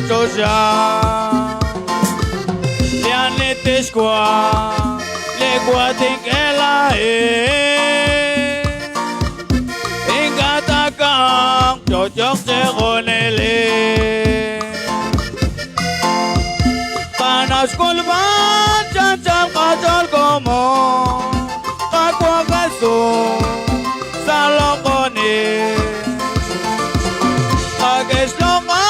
Joja, Lianete Squaw, Legua think ela Ingataka, Jojok Seronele, Panas Kulman, Chanchal Kajal Gomo, Kakwa Gaso, Salokone, Kages Longa.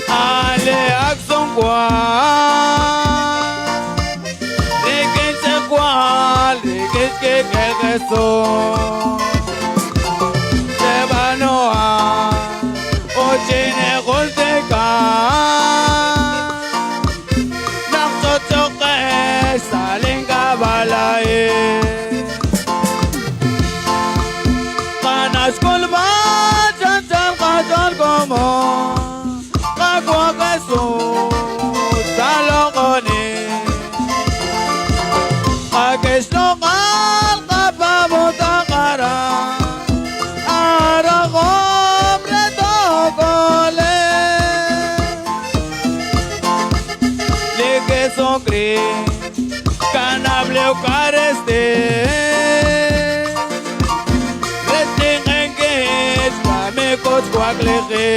Ale akson kwa Leken se kwa Leken ke kegeso Sebanoa Ochene golteka Naksotoke Salenga balae Kanas kolba Chanchal kajal gomo Salokone Akeslokan Kapamutakara Arakom Retokole Leke sokri Kanableu kareste Resting engage Kamekot kwakleke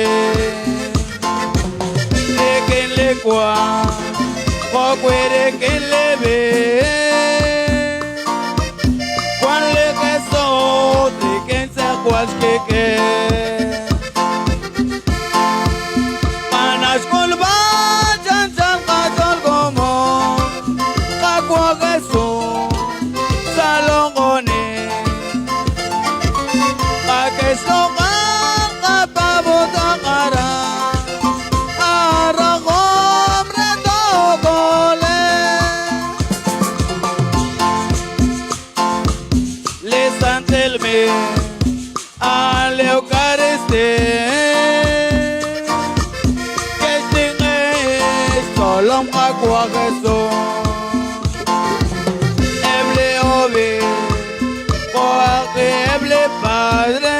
Kwa Kokwere kelebe Kwan leke so Triken se kwas keke Panas kulba Chanchal kajal gomo Kakwa geso Salongone Kakesloka Kapabutakara Ale Eucariste que tinge solom akwa geso eble obe ko eble padre